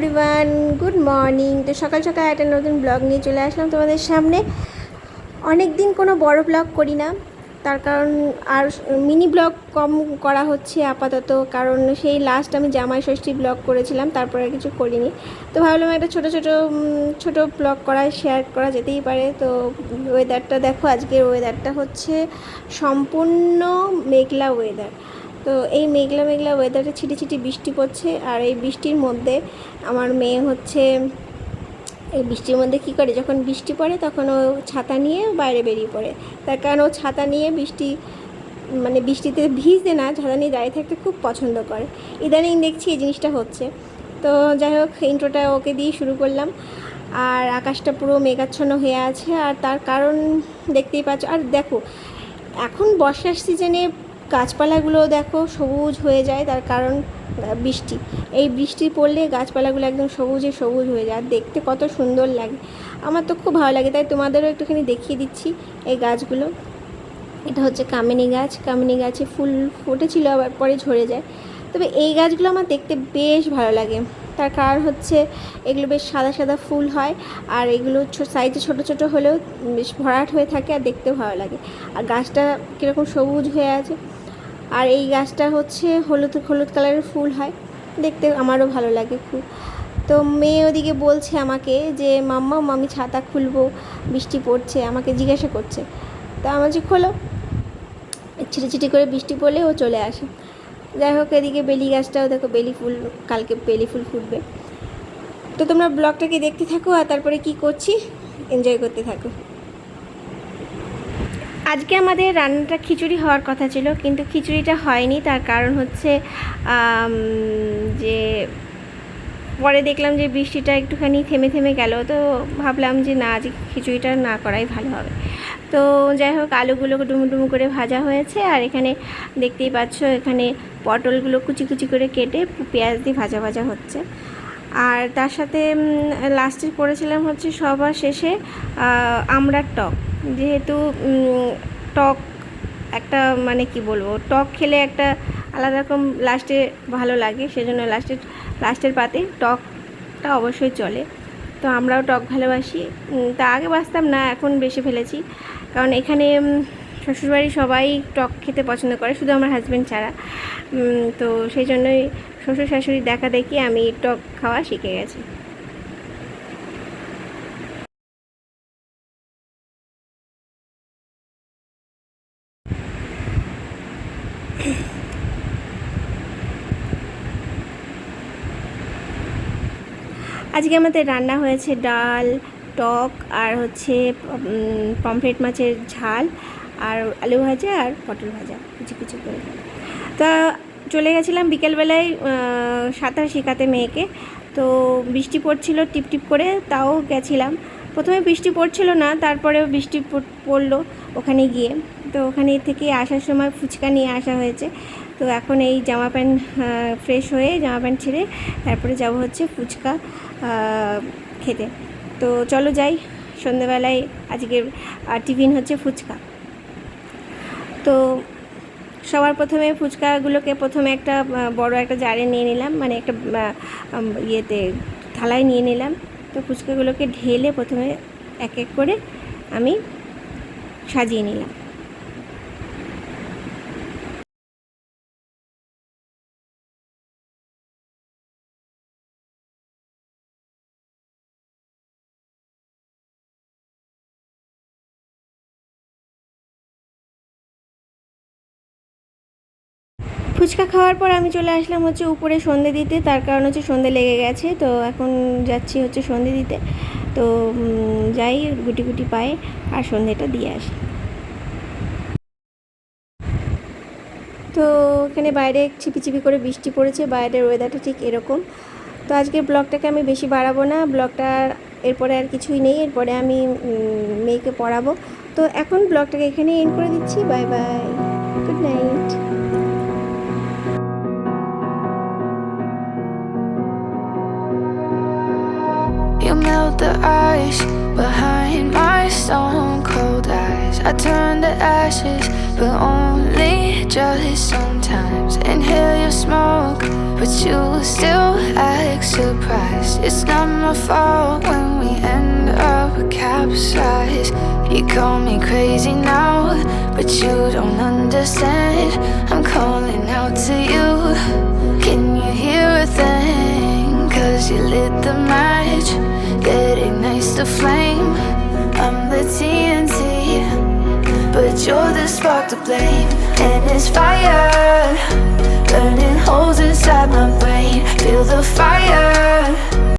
Everyone, good morning. তো সকাল সকাল একটা নতুন ব্লগ নিয়ে চলে আসলাম তোমাদের সামনে। অনেক দিন কোনো বড় ব্লগ করি না, তার কারণ আর মিনি ব্লগ কম করা হচ্ছে আপাতত, কারণ সেই লাস্ট আমি জামাই ষষ্ঠী ব্লগ করেছিলাম, তারপরে আর কিছু করিনি। তো ভাবলাম একটা ছোট ব্লগ শেয়ার করা যেতেই পারে। তো ওয়েদারটা দেখো, আজকের ওয়েদারটা হচ্ছে সম্পূর্ণ মেঘলা ওয়েদার। তো এই মেঘলা মেঘলা ওয়েদারে ছিটি বৃষ্টি পড়ছে, আর এই বৃষ্টির মধ্যে আমার মেয়ে হচ্ছে এই বৃষ্টির মধ্যে কী করে, যখন বৃষ্টি পড়ে তখন ও ছাতা নিয়ে বাইরে বেরিয়ে পড়ে। তার কারণ ও ছাতা নিয়ে বৃষ্টিতে ভিজতে না, ছাতা নিয়ে দাঁড়িয়ে থাকতে খুব পছন্দ করে। ইদানিং দেখছি এই জিনিসটা হচ্ছে। তো যাই হোক, ইন্ট্রোটা ওকে দিয়ে শুরু করলাম। আর আকাশটা পুরো মেঘাচ্ছন্ন হয়ে আছে, আর তার কারণ দেখতেই পাচ্ছ। আর দেখো, এখন বর্ষার সিজনে গাছপালাগুলো দেখো সবুজ হয়ে যায়, তার কারণ বৃষ্টি। এই বৃষ্টি পড়লে গাছপালাগুলো একদম সবুজ হয়ে যায়, আর দেখতে কত সুন্দর লাগে। আমার তো খুব ভালো লাগে, তাই তোমাদেরও একটুখানি দেখিয়ে দিচ্ছি এই গাছগুলো। এটা হচ্ছে কামিনী গাছ। কামিনী গাছে ফুল ফুটেছিল, আবার পরে ঝরে যায়। তবে এই গাছগুলো আমার দেখতে বেশ ভালো লাগে, তার কারণ হচ্ছে এগুলো বেশ সাদা ফুল হয়, আর এগুলো সাইজে ছোট হলেও বেশ ভরাট হয়ে থাকে, আর দেখতেও ভালো লাগে। আর গাছটা কীরকম সবুজ হয়ে আছে। আর এই গাছটা হচ্ছে হলুদ কালারের ফুল হয়, দেখতে আমারও ভালো লাগে খুব। তো মেয়ে ওদিকে বলছে আমাকে যে মাম্মা, আমি ছাতা খুলবো, বৃষ্টি পড়ছে, আমাকে জিজ্ঞাসা করছে। তা আমার যে খোলো, ছিটি করে বৃষ্টি পড়লে ও চলে আসে। যাই হোক, এদিকে বেলি গাছটাও দেখো, কালকে বেলি ফুল ফুটবে। তো তোমরা ব্লগটাকে দেখতে থাকো, আর তারপরে কি করছি এনজয় করতে থাকো। আজকে আমাদের রান্নাটা খিচুড়ি হওয়ার কথা ছিল, কিন্তু খিচুড়িটা হয়নি। তার কারণ হচ্ছে যে পরে দেখলাম যে বৃষ্টিটা একটুখানি থেমে গেল, তো ভাবলাম যে না, আজকে খিচুড়িটা না করাই ভালো হবে। তো যাই হোক, আলুগুলো ডুমু করে ভাজা হয়েছে, আর এখানে দেখতেই পাচ্ছ এখানে পটলগুলো কুচি করে কেটে পেঁয়াজ দিয়ে ভাজা হচ্ছে। আর তার সাথে লাস্টে করেছিলাম হচ্ছে সবার শেষে আমড়ার টক। যেহেতু টক একটা কি বলবো, টক খেলে একটা আলাদা রকম লাস্টে ভালো লাগে, সেজন্য লাস্টের পাতে টকটা অবশ্যই চলে। তো আমরাও টক ভালোবাসি। তা আগে বাসতাম না, এখন বেশি ফেলেছি, কারণ এখানে শ্বশুরবাড়ি সবাই টক খেতে পছন্দ করে, শুধু আমার হাজব্যান্ড ছাড়া। তো সেই জন্যই শ্বশুর শাশুড়ি দেখা দেখি আমি টক খাওয়া শিখে গেছি। আজকে আমাদের রান্না হয়েছে ডাল, টক, আর হচ্ছে পমফ্রেট মাছের ঝাল, আর আলু ভাজা, আর পটল ভাজা কুচি করে। তা চলে গেছিলাম বিকেলবেলায় সাঁতার শেখাতে মেয়েকে। তো বৃষ্টি পড়ছিল টিপ করে, তাও গেছিলাম। প্রথমে বৃষ্টি পড়ছিল না, তারপরেও বৃষ্টি পড়লো ওখানে গিয়ে। তো ওখানে থেকে আসার সময় ফুচকা নিয়ে আসা হয়েছে। তো এখন এই জামা প্যান্ট ফ্রেশ হয়ে জামা প্যান্ট ছেড়ে তারপরে যাব হচ্ছে ফুচকা খেতে। তো চলো যাই। সন্ধ্যেবেলায় আজকের টিফিন হচ্ছে ফুচকা। তো সবার প্রথমে ফুচকাগুলোকে একটা বড় একটা জারে নিয়ে নিলাম, একটা থালায় নিয়ে নিলাম। তো ফুচকাগুলোকে ঢেলে প্রথমে এক করে আমি সাজিয়ে নিলাম। ফুচকা খাওয়ার পর আমি চলে আসলাম হচ্ছে উপরে সন্ধে দিতে, তার কারণ হচ্ছে সন্ধে লেগে গেছে। তো এখন যাচ্ছি হচ্ছে সন্ধে দিতে। তো যাই গুটি পায়ে আর সন্ধেটা দিয়ে আসি। তো এখানে বাইরে ছিপি করে বৃষ্টি পড়েছে, বাইরের ওয়েদারটা ঠিক এরকম। তো আজকের ব্লগটাকে আমি বেশি বাড়াবো না, ব্লগটা এরপরে আর কিছুই নেই, এরপরে আমি মেয়েকে পড়াবো। তো এখন ব্লগটাকে এখানে এন্ড করে দিচ্ছি। Bye bye, good night. You melt the ice behind my stone cold eyes. I turn to ashes, but only just sometimes. Inhale your smoke, but you still act surprised. It's not my fault when we end up capsized. You call me crazy now, but you don't understand. I'm calling out to you. Can you hear a thing? 'Cause you lit the match that ignites the flame. I'm the TNT, but you're the spark to blame. And it's fire burning holes inside my brain. Feel the fire